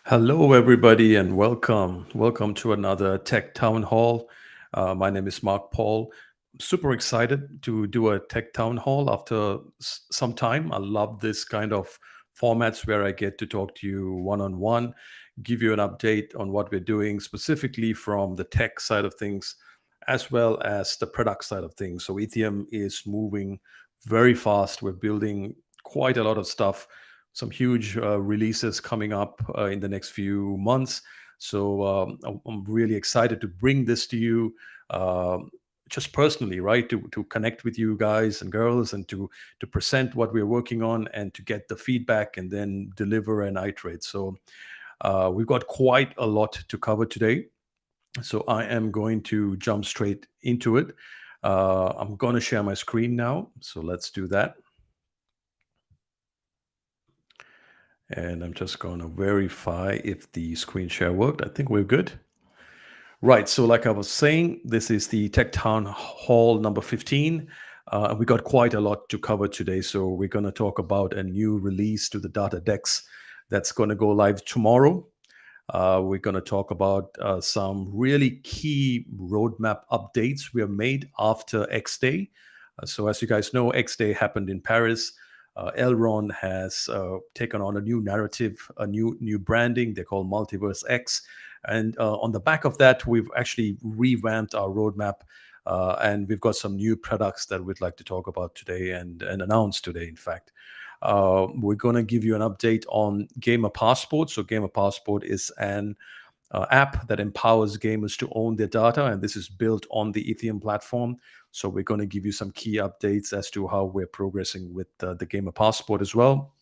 Hello, everybody, and welcome. Welcome to another Tech Town Hall. My name is Mark Paul. Super excited to do a Tech Town Hall after some time. I love this kind of formats where I get to talk to you one on one, give you an update on what we're doing, specifically from the tech side of things, as well as the product side of things. So, Itheum is moving very fast. We're building quite a lot of stuff, some huge releases coming up in the next few months. So I'm really excited to bring this to you, um, just personally, right? To connect with you guys and girls, and to present what we're working on, and to get the feedback, and then deliver and iterate. So we've got quite a lot to cover today. So I am going to jump straight into it. I'm going to share my screen now. So let's do that. And I'm just going to verify if the screen share worked. I think we're good. Right. So, like I was saying, this is the Tech Town Hall number 15. And we got quite a lot to cover today. So, we're going to talk about a new release to the Data Dex that's going to go live tomorrow. We're going to talk about some really key roadmap updates we have made after X Day. So, as you guys know, X Day happened in Paris. Elrond has taken on a new narrative, a new branding. They're called Multiverse X, and on the back of that, we've actually revamped our roadmap, and we've got some new products that we'd like to talk about today and announce today. In fact, we're going to give you an update on Gamer Passport. So, Gamer Passport is an app that empowers gamers to own their data, and this is built on the Itheum platform. So we're going to give you some key updates as to how we're progressing with the Gamer Passport as well.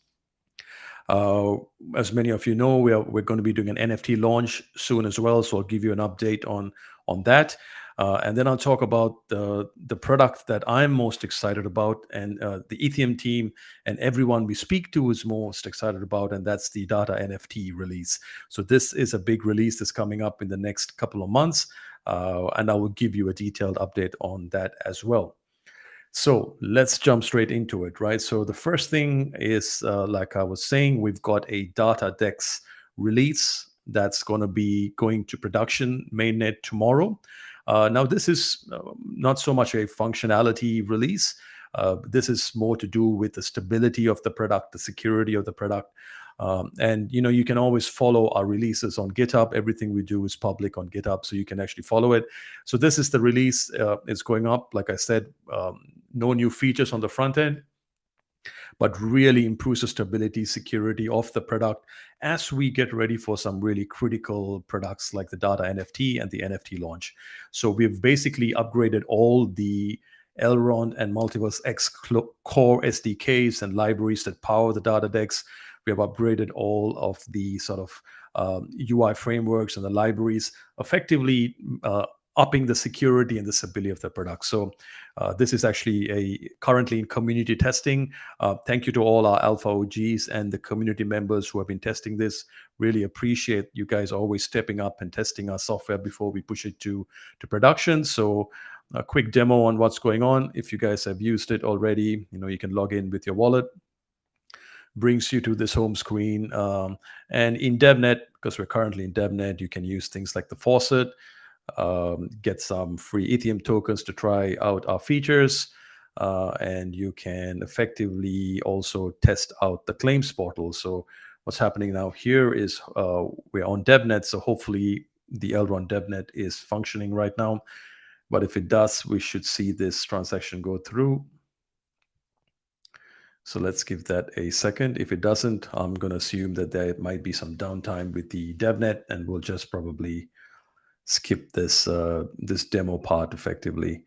Uh, as many of you know, we're going to be doing an NFT launch soon as well. So I'll give you an update on that. And then I'll talk about the product that I'm most excited about, and the Ethereum team and everyone we speak to is most excited about, and that's the Data NFT release. So this is a big release that's coming up in the next couple of months, and I will give you a detailed update on that as well. So let's jump straight into it, right? So the first thing is, like I was saying, we've got a Data Dex release that's going to be going to production mainnet tomorrow. Now, this is not so much a functionality release. This is more to do with the stability of the product, the security of the product. And you can always follow our releases on GitHub. Everything we do is public on GitHub, so you can actually follow it. So this is the release. It's going up. Like I said, no new features on the front end, but really improves the stability, security of the product as we get ready for some really critical products like the Data NFT and the NFT launch. So we've basically upgraded all the Elrond and Multiverse X core SDKs and libraries that power the Data Dex. We have upgraded all of the sort of UI frameworks and the libraries, effectively upping the security and the stability of the product. So this is actually currently in community testing. Thank you to all our Alpha OGs and the community members who have been testing this. Really appreciate you guys always stepping up and testing our software before we push it to production. So a quick demo on what's going on. If you guys have used it already, you can log in with your wallet. Brings you to this home screen. And in DevNet, because we're currently in DevNet, you can use things like the faucet, get some free Ethereum tokens to try out our features. And you can effectively also test out the claims portal. So what's happening now here is we're on DevNet. So hopefully the Elrond DevNet is functioning right now. But if it does, we should see this transaction go through. So let's give that a second. If it doesn't, I'm going to assume that there might be some downtime with the DevNet, and we'll just probably skip this this demo part effectively.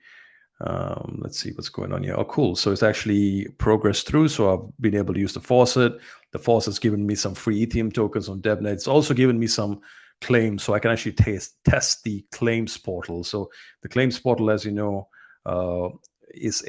Let's see what's going on here. Oh, cool. So it's actually progressed through. So I've been able to use the faucet. The faucet's given me some free Ethereum tokens on DevNet. It's also given me some claims, so I can actually test the claims portal. So the claims portal, as you know, is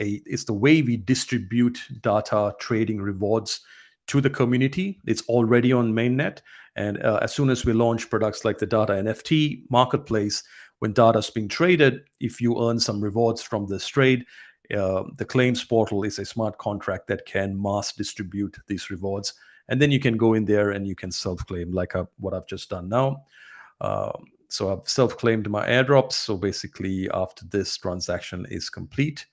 the way we distribute data trading rewards to the community. It's already on mainnet, and as soon as we launch products like the Data NFT marketplace, when data is being traded, if you earn some rewards from this trade, The claims portal is a smart contract that can mass distribute these rewards, and then you can go in there and you can self-claim, like what I've just done now. So I've self-claimed my airdrops. So basically, after this transaction is complete,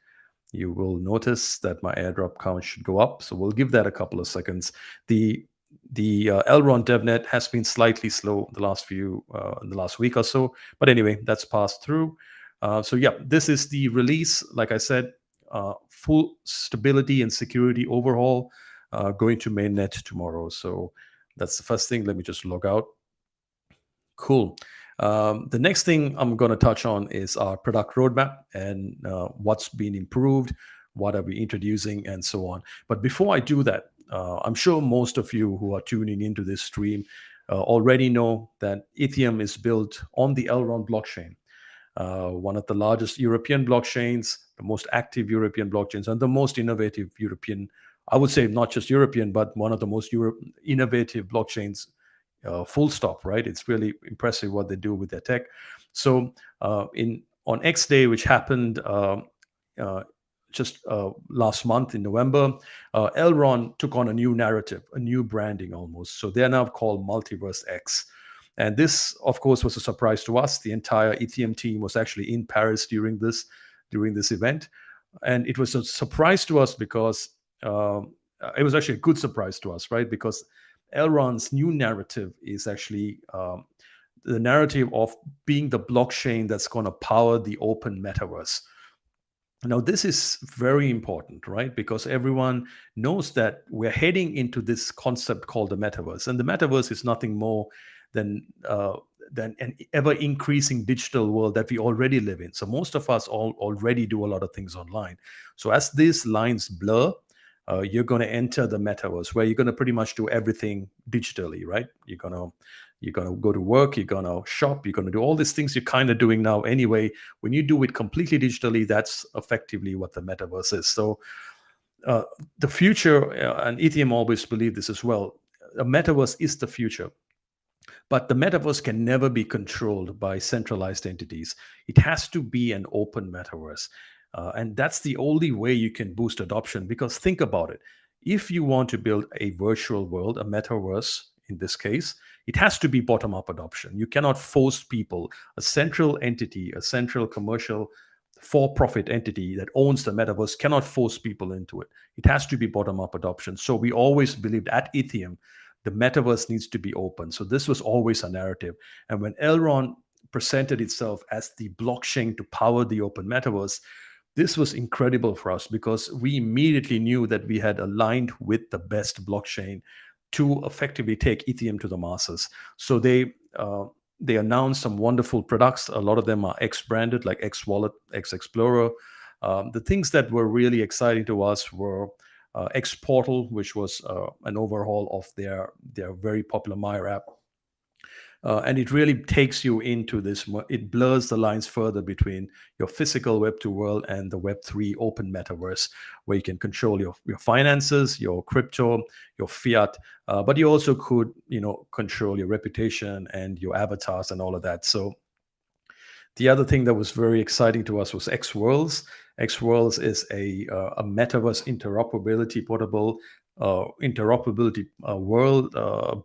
you will notice that my airdrop count should go up. So we'll give that a couple of seconds. The Elrond DevNet has been slightly slow in the last week or so, but anyway, that's passed through. So yeah, this is the release. Like I said, full stability and security overhaul, going to mainnet tomorrow. So that's the first thing. Let me just log out. Cool. The next thing I'm going to touch on is our product roadmap and what's been improved, what are we introducing, and so on. But before I do that, I'm sure most of you who are tuning into this stream already know that Itheum is built on the Elrond blockchain, one of the largest European blockchains, the most active European blockchains, and the most innovative European, I would say not just European, but one of the most innovative blockchains, full stop, right? It's really impressive what they do with their tech. So on X Day, which happened just last month in November, Elrond took on a new narrative, a new branding almost. So they're now called Multiverse X. And this, of course, was a surprise to us. The entire Itheum team was actually in Paris during this event. And it was a surprise to us because it was actually a good surprise to us, right? Because Elrond's new narrative is actually the narrative of being the blockchain that's going to power the open metaverse. Now, this is very important, right? Because everyone knows that we're heading into this concept called the metaverse, and the metaverse is nothing more than an ever-increasing digital world that we already live in. So most of us already do a lot of things online. So as these lines blur, you're going to enter the metaverse where you're going to pretty much do everything digitally, right? You're going to go to work, you're going to shop, you're going to do all these things you're kind of doing now anyway. When you do it completely digitally, that's effectively what the metaverse is. So the future, and Ethereum always believe this as well, a metaverse is the future. But the metaverse can never be controlled by centralized entities. It has to be an open metaverse. And that's the only way you can boost adoption. Because think about it. If you want to build a virtual world, a metaverse in this case, it has to be bottom-up adoption. You cannot force people, a central entity, a central commercial for-profit entity that owns the metaverse cannot force people into it. It has to be bottom-up adoption. So we always believed at Etheum, the metaverse needs to be open. So this was always a narrative. And when Elrond presented itself as the blockchain to power the open metaverse, this was incredible for us because we immediately knew that we had aligned with the best blockchain to effectively take Ethereum to the masses. So they announced some wonderful products. A lot of them are X branded, like X Wallet, X Explorer. The things that were really exciting to us were X Portal, which was an overhaul of their very popular Mire app. And it really takes you into this, it blurs the lines further between your physical Web2 world and the Web3 open metaverse, where you can control your finances, your crypto, your fiat, but you also could, control your reputation and your avatars and all of that. So the other thing that was very exciting to us was X Worlds. X Worlds is a metaverse interoperability portable world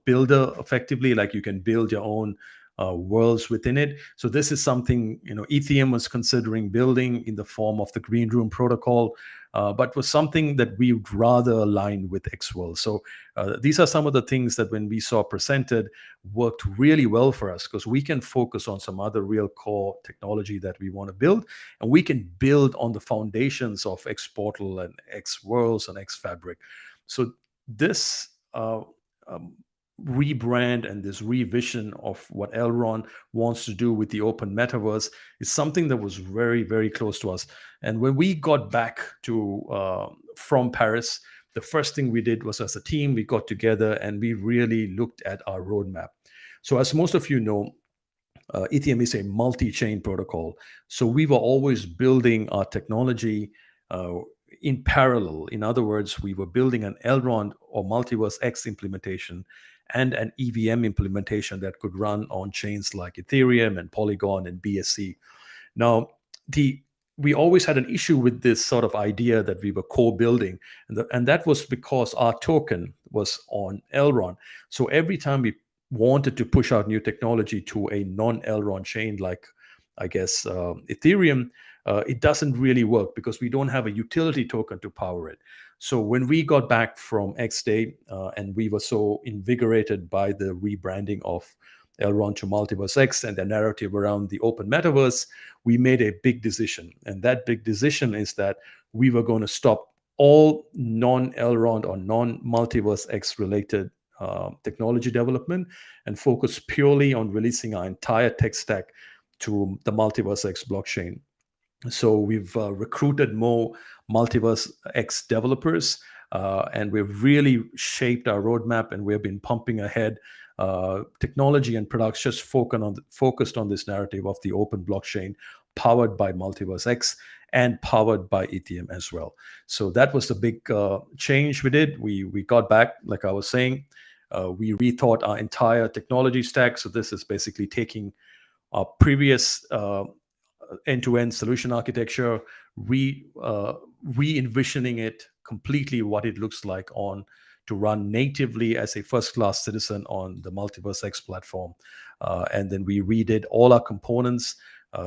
builder, effectively. Like you can build your own worlds within it. So this is something Etheum was considering building in the form of the Green Room protocol, but was something that we would rather align with X Worlds. So these are some of the things that when we saw presented worked really well for us, because we can focus on some other real core technology that we want to build, and we can build on the foundations of X Portal and X Worlds and X Fabric. So this rebrand and this revision of what Elrond wants to do with the open metaverse is something that was very, very close to us. And when we got back from Paris, the first thing we did was, as a team, we got together and we really looked at our roadmap. So as most of you know, Etheum is a multi-chain protocol. So we were always building our technology in parallel. In other words, we were building an Elrond or Multiverse X implementation and an EVM implementation that could run on chains like Ethereum and Polygon and BSC. Now, we always had an issue with this sort of idea that we were co-building, and that was because our token was on Elrond. So every time we wanted to push out new technology to a non-Elrond chain, like I guess Ethereum, it doesn't really work because we don't have a utility token to power it. So when we got back from X Day and we were so invigorated by the rebranding of Elrond to Multiverse X and the narrative around the open metaverse, we made a big decision. And that big decision is that we were going to stop all non-Elrond or non-Multiverse X related technology development and focus purely on releasing our entire tech stack to the Multiverse X blockchain. So we've recruited more Multiverse X developers, and we've really shaped our roadmap, and we've been pumping ahead technology and products just focused on this narrative of the open blockchain powered by Multiverse X and powered by Itheum as well. So that was the big change we did. We got back, like I was saying, we rethought our entire technology stack. So this is basically taking our previous end-to-end solution architecture, re-envisioning it completely what it looks like on to run natively as a first-class citizen on the Multiverse X platform. And then we redid all our components.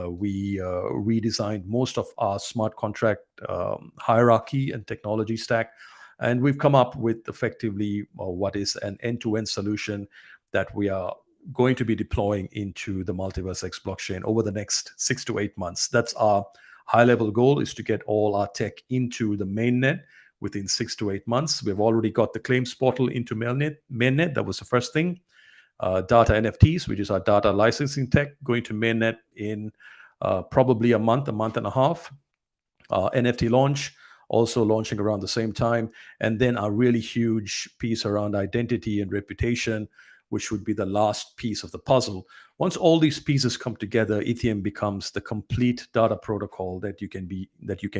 We redesigned most of our smart contract hierarchy and technology stack. And we've come up with effectively what is an end-to-end solution that we are going to be deploying into the Multiverse X blockchain over the next 6 to 8 months. That's our high-level goal, is to get all our tech into the mainnet within 6 to 8 months. We've already got the claims portal into mainnet. That was the first thing. Data NFTs, which is our data licensing tech, going to mainnet in probably a month and a half. NFT launch, also launching around the same time. And then a really huge piece around identity and reputation, which would be the last piece of the puzzle. Once all these pieces come together, Itheum becomes the complete data protocol that you can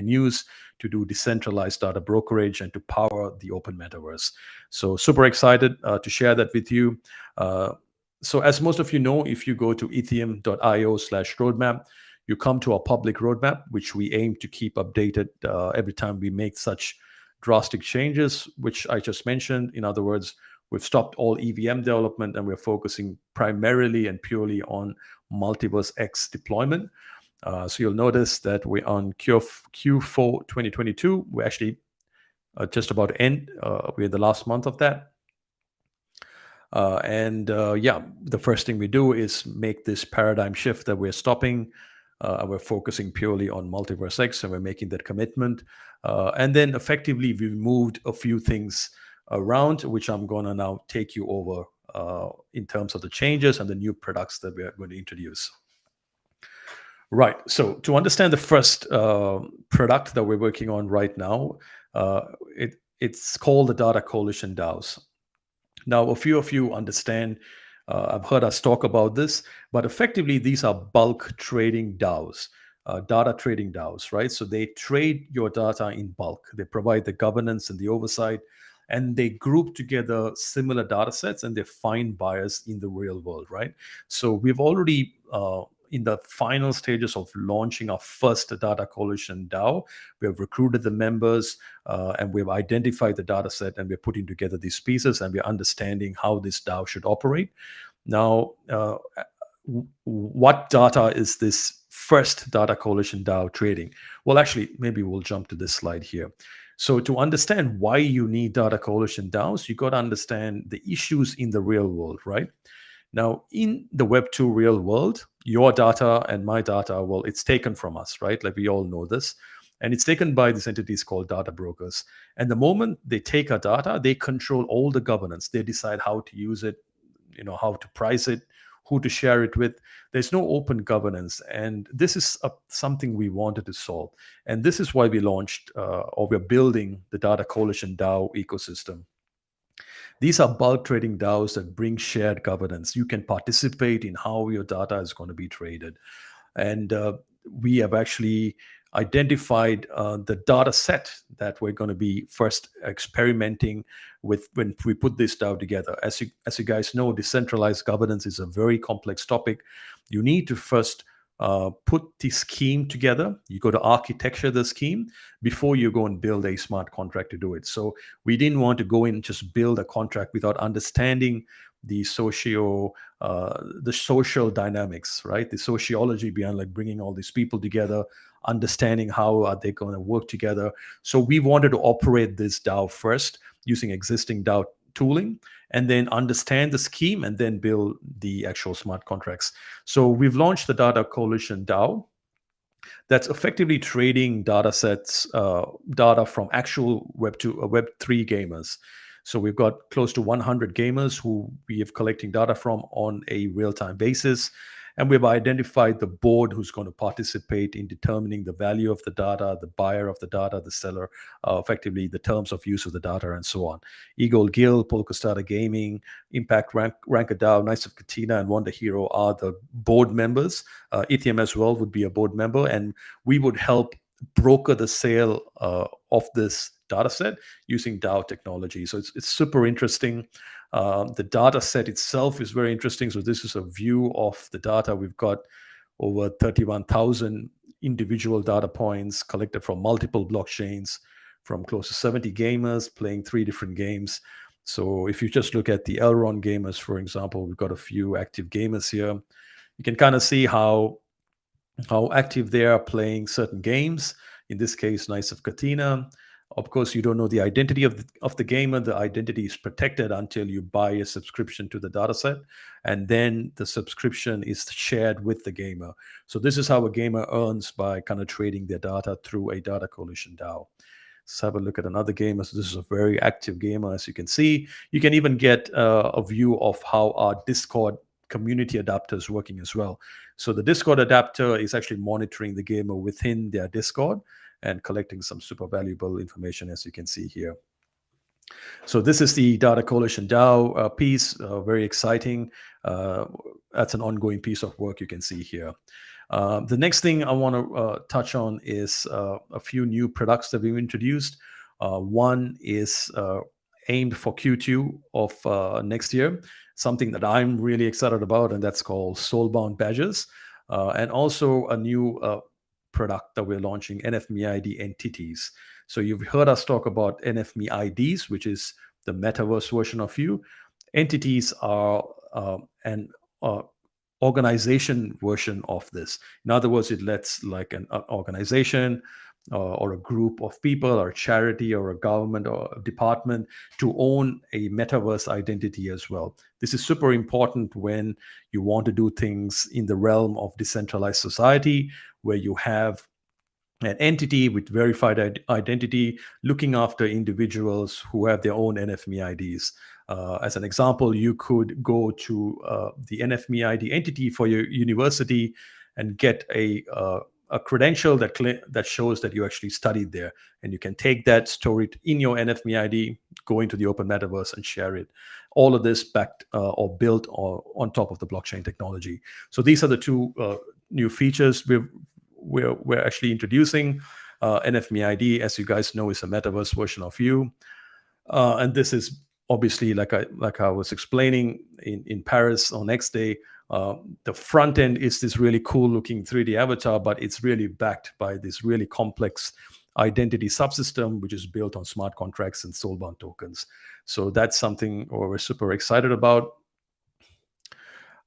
use to do decentralized data brokerage and to power the open metaverse. So super excited to share that with you. So as most of you know, if you go to itheum.io/roadmap, you come to our public roadmap, which we aim to keep updated every time we make such drastic changes, which I just mentioned. In other words, we've stopped all EVM development and we're focusing primarily and purely on Multiverse X deployment. So you'll notice that we're on Q4 2022. We're actually just about to end. We're in the last month of that. The first thing we do is make this paradigm shift that we're stopping. We're focusing purely on Multiverse X, and we're making that commitment. And then effectively, we moved a few things around, which I'm going to now take you over in terms of the changes and the new products that we are going to introduce. Right. So to understand the first product that we're working on right now, it's called the Data Coalition DAOs. Now, a few of you understand, I've heard us talk about this, but effectively these are bulk trading DAOs, data trading DAOs, right? So they trade your data in bulk. They provide the governance and the oversight, and they group together similar data sets and they find buyers in the real world, right? So we've already in the final stages of launching our first Data Coalition DAO. We have recruited the members and we've identified the data set, and we're putting together these pieces, and we're understanding how this DAO should operate. Now, what data is this first Data Coalition DAO trading? Well, actually, maybe we'll jump to this slide here. So to understand why you need Data Coalition DAOs, you got to understand the issues in the real world, right? Now, in the Web2 real world, your data and my data, well, it's taken from us, right? Like we all know this. And it's taken by these entities called data brokers. And the moment they take our data, they control all the governance. They decide how to use it, how to price it, who to share it with. There's no open governance. And this is something we wanted to solve. And this is why we launched or we're building the Data Coalition DAO ecosystem. These are bulk trading DAOs that bring shared governance. You can participate in how your data is going to be traded. And we have actually identified the data set that we're going to be first experimenting with when we put this DAO together. As you guys know, decentralized governance is a very complex topic. You need to first put the scheme together. You go to architecture the scheme before you go and build a smart contract to do it. So we didn't want to go in and just build a contract without understanding the the social dynamics, right? The sociology behind like bringing all these people together, understanding how are they going to work together. So we wanted to operate this DAO first using existing DAO tooling, and then understand the scheme and then build the actual smart contracts. So we've launched the Data Coalition DAO that's effectively trading data sets, data from actual Web3 gamers. So we've got close to 100 gamers who we have collecting data from on a real-time basis. And we've identified the board who's going to participate in determining the value of the data, the buyer of the data, the seller, effectively the terms of use of the data, and so on. Eagle Guild, Polkastarter Gaming, Impact Ranker DAO, Knights of Katina, and Wonder Hero are the board members. Itheum as well would be a board member, and we would help broker the sale of this data set using DAO technology. So it's super interesting. The data set itself is very interesting. So this is a view of the data. We've got over 31,000 individual data points collected from multiple blockchains, from close to 70 gamers playing 3 different games. So if you just look at the Elrond gamers, for example, we've got a few active gamers here. You can kind of see how active they are playing certain games. In this case, Knights of Katina. Of course, you don't know the identity of the gamer. The identity is protected until you buy a subscription to the dataset, and then the subscription is shared with the gamer. So this is how a gamer earns, by kind of trading their data through a data coalition DAO. Let's have a look at another gamer. So this is a very active gamer, as you can see. You can even get a view of how our Discord community adapter is working as well. So the Discord adapter is actually monitoring the gamer within their Discord and collecting some super valuable information, as you can see here. So this is the Data Coalition DAO piece, very exciting. That's an ongoing piece of work you can see here. The next thing I want to touch on is a few new products that we've introduced. One is aimed for Q2 of next year, something that I'm really excited about, and that's called Soulbound Badges. And also a new product that we're launching, NFMeID entities. So you've heard us talk about NFMeIDs, which is the metaverse version of you. Entities are an organization version of this. In other words, it lets like an organization or a group of people or a charity or a government or a department to own a metaverse identity as well. This is super important when you want to do things in the realm of decentralized society, where you have an entity with verified identity looking after individuals who have their own NFMeIDs. As an example, you could go to the NFMeID entity for your university and get a credential that shows that you actually studied there, and you can take that, store it in your NFMeID, go into the open metaverse and share it. All of this backed or built on top of the blockchain technology. So these are the two new features we're actually introducing. NFMeID, as you guys know, is a metaverse version of you, and this is obviously, like I was explaining in Paris on Next Day. The front end is this really cool looking 3D avatar, but it's really backed by this really complex identity subsystem, which is built on smart contracts and soulbound tokens. So that's something we're super excited about.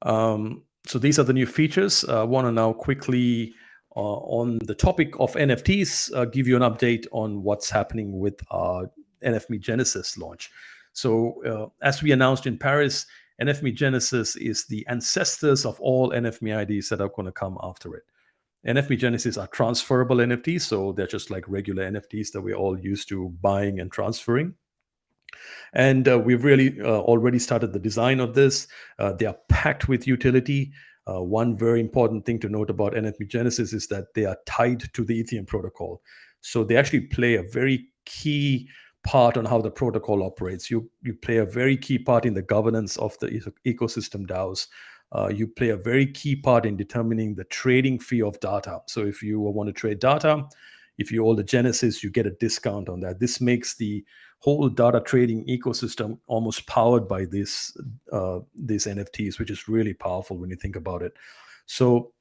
So these are the new features. I want to now quickly, on the topic of NFTs, give you an update on what's happening with our NFMe Genesis launch. So as we announced in Paris, NFMe Genesis is the ancestors of all NFMeIDs that are going to come after it. NFMe Genesis are transferable NFTs, so they're just like regular NFTs that we're all used to buying and transferring. And we've really already started the design of this. They are packed with utility. One very important thing to note about NFMe Genesis is that they are tied to the Itheum protocol. So they actually play a very key part on how the protocol operates. You play a very key part in the governance of the ecosystem DAOs. You play a very key part in determining the trading fee of data. So if you want to trade data, if you own the Genesis, you get a discount on that. This makes the whole data trading ecosystem almost powered by these NFTs, which is really powerful when you think about it. So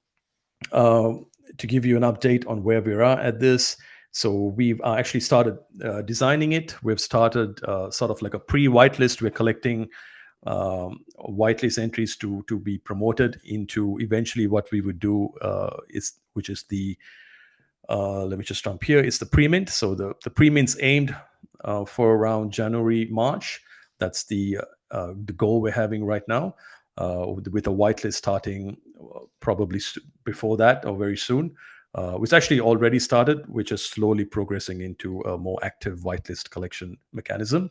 Uh, to give you an update on where we are at this, so we've actually started designing it. We've started sort of like a pre-whitelist. We're collecting whitelist entries to be promoted into eventually what we would do is which is the let me just jump here. It's the pre-mint. So the pre-mint's aimed for around January, March. That's the goal we're having right now, with a whitelist starting probably before that or very soon. Which actually already started, which is slowly progressing into a more active whitelist collection mechanism.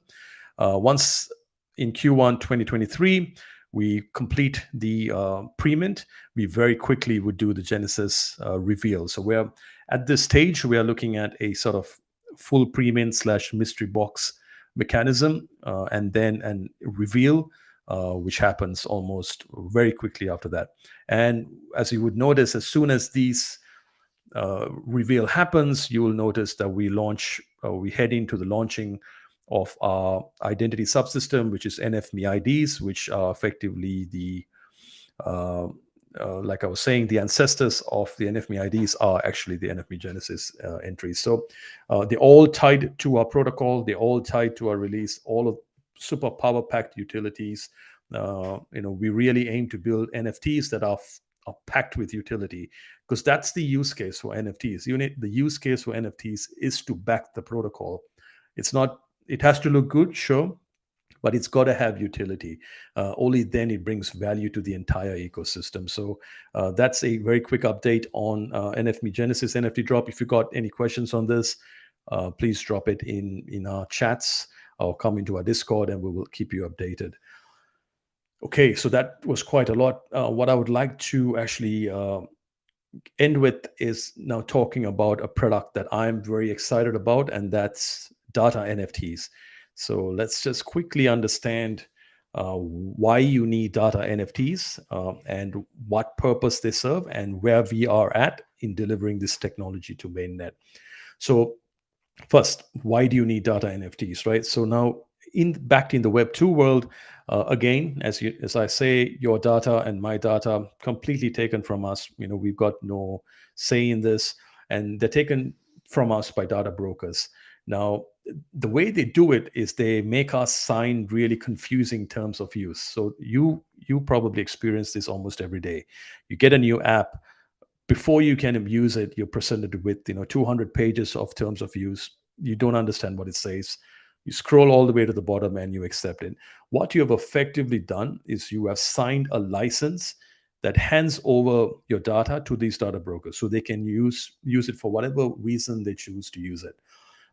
Once in Q1 2023, we complete the pre-mint, we very quickly would do the Genesis reveal. So we're at this stage, we are looking at a sort of full pre-mint slash mystery box mechanism, and then an reveal, which happens almost very quickly after that. And as you would notice, as soon as these reveal happens, you will notice that we head into the launching of our identity subsystem, which is NFMe IDs, which are effectively the uh, like I was saying, the ancestors of the NFMe IDs are actually the NFMe Genesis entries. So they're all tied to our protocol. They're all tied to our release. All of super power packed utilities. We really aim to build NFTs that are packed with utility, because that's the use case for NFTs. The use case for NFTs is to back the protocol. It's not. It has to look good, sure, but it's got to have utility. Only then it brings value to the entire ecosystem. So that's a very quick update on NFMe Genesis NFT drop. If you got any questions on this, please drop it in our chats or come into our Discord, and we will keep you updated. Okay, so that was quite a lot. What I would like to actually end with is now talking about a product that I'm very excited about, and that's data NFTs. So let's just quickly understand why you need data NFTs, and what purpose they serve, and where we are at in delivering this technology to mainnet. So first, why do you need data NFTs, right? So now, back in the Web 2 world, again, as I say, your data and my data completely taken from us. We've got no say in this, and they're taken from us by data brokers. Now, the way they do it is they make us sign really confusing terms of use. So you probably experience this almost every day. You get a new app. Before you can use it, you're presented with 200 pages of terms of use. You don't understand what it says. You scroll all the way to the bottom and you accept it. What you have effectively done is you have signed a license that hands over your data to these data brokers, so they can use it for whatever reason they choose to use it.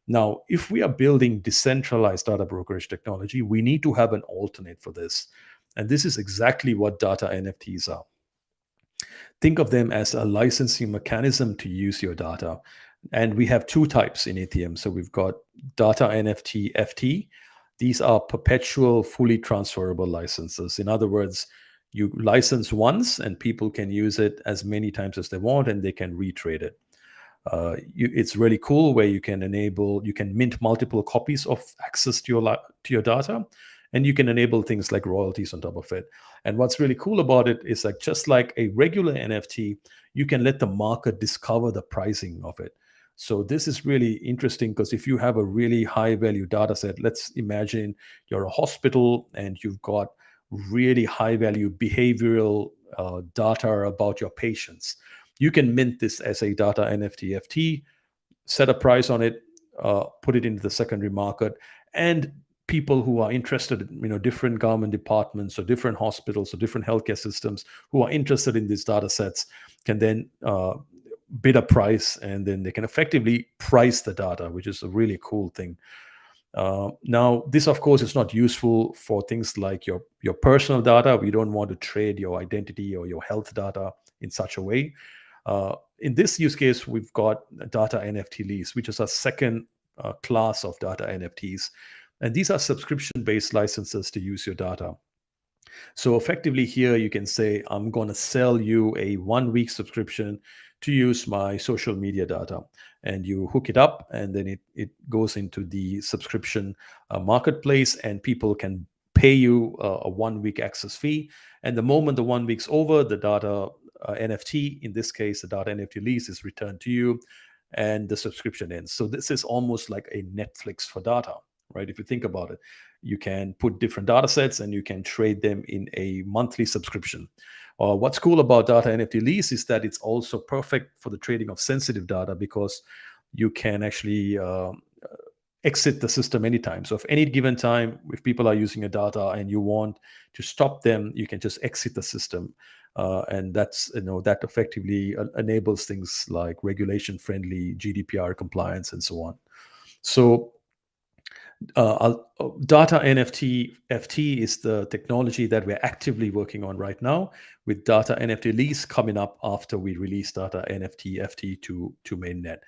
Now, if we are building decentralized data brokerage technology, we need to have an alternate for this. And this is exactly what data NFTs are. Think of them as a licensing mechanism to use your data. And we have two types in Itheum. So we've got data NFT FT. These are perpetual, fully transferable licenses. In other words, you license once and people can use it as many times as they want, and they can retrade it. It's really cool where you can mint multiple copies of access to your data, and you can enable things like royalties on top of it. And what's really cool about it is, like, just like a regular NFT, you can let the market discover the pricing of it. So this is really interesting, because if you have a really high value data set, let's imagine you're a hospital and you've got really high value behavioral data about your patients. You can mint this as a data NFT FT, set a price on it, put it into the secondary market, and people who are interested in different government departments or different hospitals or different healthcare systems who are interested in these data sets can then bid a price, and then they can effectively price the data, which is a really cool thing. Now, this, of course, is not useful for things like your personal data. We don't want to trade your identity or your health data in such a way. In this use case, we've got data NFT lease, which is a second class of data NFTs. And these are subscription-based licenses to use your data. So effectively here, you can say, I'm going to sell you a 1-week subscription to use my social media data. And you hook it up, and then it goes into the subscription marketplace, and people can pay you a 1-week access fee. And the moment the 1 week's over, the data NFT. In this case, the data NFT lease is returned to you, and the subscription ends. So this is almost like a Netflix for data, right? If you think about it, you can put different data sets and you can trade them in a monthly subscription. What's cool about data NFT lease is that it's also perfect for the trading of sensitive data, because you can actually exit the system anytime. So if any given time, if people are using your data and you want to stop them, you can just exit the system. And that's, that effectively enables things like regulation friendly GDPR compliance and so on. So data NFT FT is the technology that we're actively working on right now, with data NFT lease coming up after we release data NFT FT to mainnet.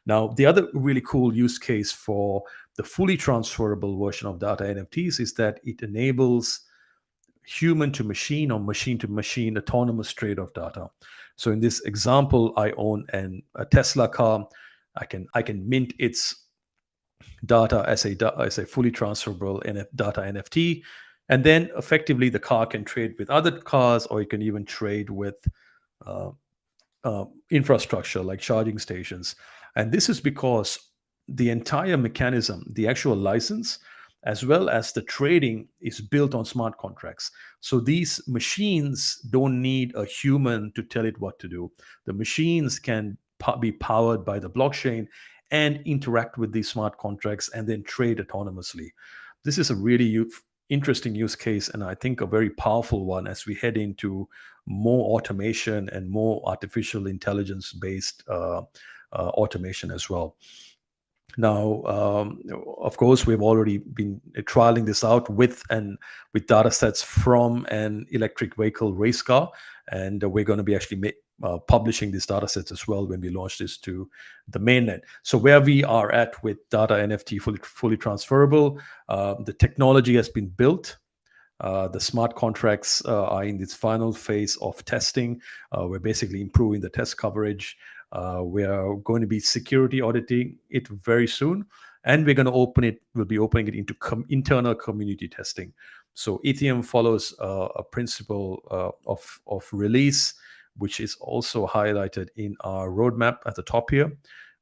Now, the other really cool use case for the fully transferable version of data NFTs is that it enables human to machine or machine to machine autonomous trade of data. So in this example, I own a Tesla car. I can mint its data as a fully transferable data NFT, and then effectively the car can trade with other cars, or you can even trade with uh, infrastructure like charging stations. And this is because the entire mechanism, the actual license, as well as the trading, is built on smart contracts. So these machines don't need a human to tell it what to do. The machines can be powered by the blockchain and interact with these smart contracts and then trade autonomously. This is a really interesting use case, and I think a very powerful one as we head into more automation and more artificial intelligence based automation as well. Now, of course, we've already been trialing this out with data sets from an electric vehicle race car, and we're going to be actually publishing these data sets as well when we launch this to the mainnet. So where we are at with data NFT fully transferable, the technology has been built. The smart contracts are in this final phase of testing. We're basically improving the test coverage. We are going to be security auditing it very soon, and we're going to we'll be opening it into internal community testing. So Itheum follows a principle of release, which is also highlighted in our roadmap at the top here.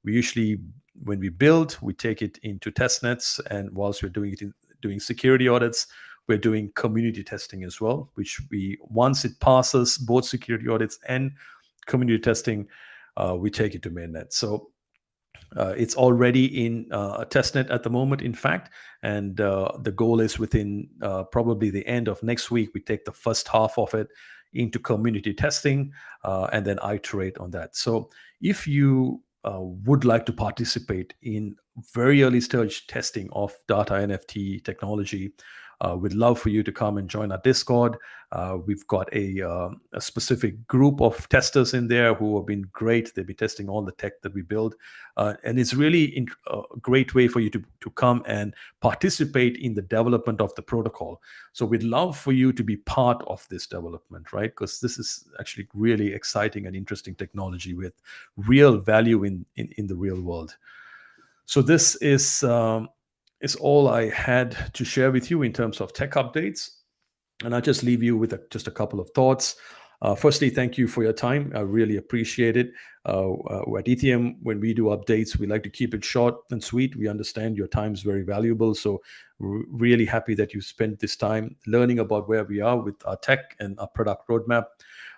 We usually, when we build, we take it into test nets, and whilst we're doing security audits, we're doing community testing as well, which once it passes both security audits and community testing, we take it to mainnet. So it's already in a testnet at the moment, in fact, and the goal is within probably the end of next week, we take the first half of it into community testing and then iterate on that. So if you would like to participate in very early stage testing of data NFT technology, we'd love for you to come and join our Discord. We've got a specific group of testers in there who have been great. They'll be testing all the tech that we build. And it's really a great way for you to come and participate in the development of the protocol. So we'd love for you to be part of this development, right? Because this is actually really exciting and interesting technology with real value in the real world. So this is all I had to share with you in terms of tech updates. And I'll just leave you with just a couple of thoughts. Firstly, thank you for your time. I really appreciate it. At Itheum, when we do updates, we like to keep it short and sweet. We understand your time is very valuable. So really happy that you spent this time learning about where we are with our tech and our product roadmap.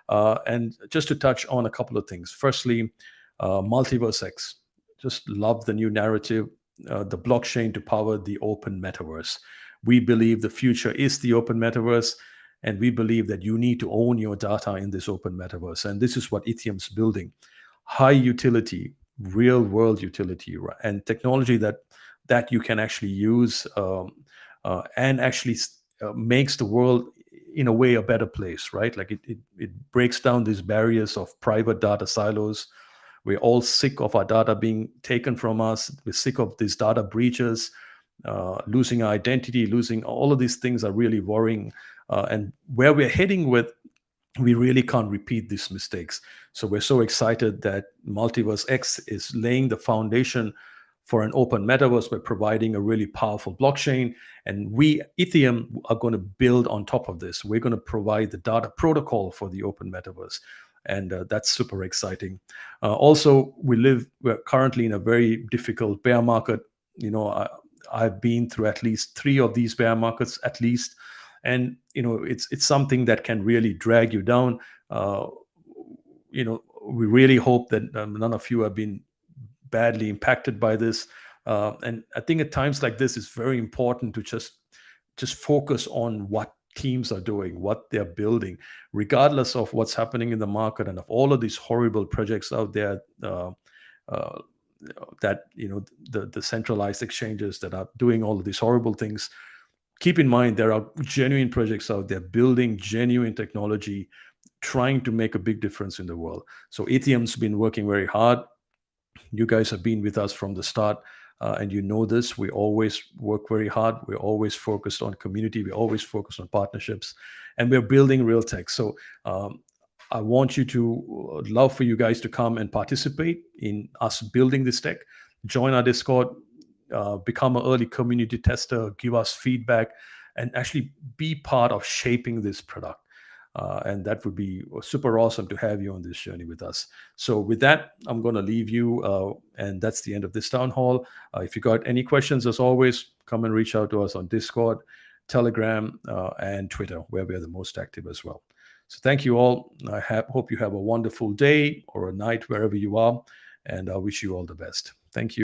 And just to touch on a couple of things. Firstly, Multiverse X. Just love the new narrative. The blockchain to power the open metaverse. We believe the future is the open metaverse, and we believe that you need to own your data in this open metaverse. And this is what Itheum's building: high utility, real world utility, and technology that you can actually use and actually makes the world in a way a better place, right? Like it breaks down these barriers of private data silos. We're all sick of our data being taken from us. We're sick of these data breaches, losing our identity, losing all of these things are really worrying. And where we're heading with, we really can't repeat these mistakes. So we're so excited that Multiverse X is laying the foundation for an open metaverse by providing a really powerful blockchain. And we, Itheum, are going to build on top of this. We're going to provide the data protocol for the open metaverse. and that's super exciting. Also, we're currently in a very difficult bear market. I've been through at least three of these bear markets at least, and it's something that can really drag you down. Uh, we really hope that none of you have been badly impacted by this. And I think at times like this, it's very important to just focus on what teams are doing, what they're building, regardless of what's happening in the market and of all of these horrible projects out there. Uh, that the centralized exchanges that are doing all of these horrible things. Keep in mind there are genuine projects out there building genuine technology, trying to make a big difference in the world. So Itheum's been working very hard. You guys have been with us from the start, and you know this. We always work very hard. We're always focused on community. We're always focused on partnerships, and we're building real tech. So I want you to love for you guys to come and participate in us building this tech. Join our Discord, become an early community tester, give us feedback, and actually be part of shaping this product. And that would be super awesome to have you on this journey with us. So with that, I'm going to leave you, and that's the end of this town hall. If you got any questions, as always, come and reach out to us on Discord, Telegram, and Twitter, where we are the most active as well. So thank you all. I hope you have a wonderful day or a night wherever you are, and I wish you all the best. Thank you.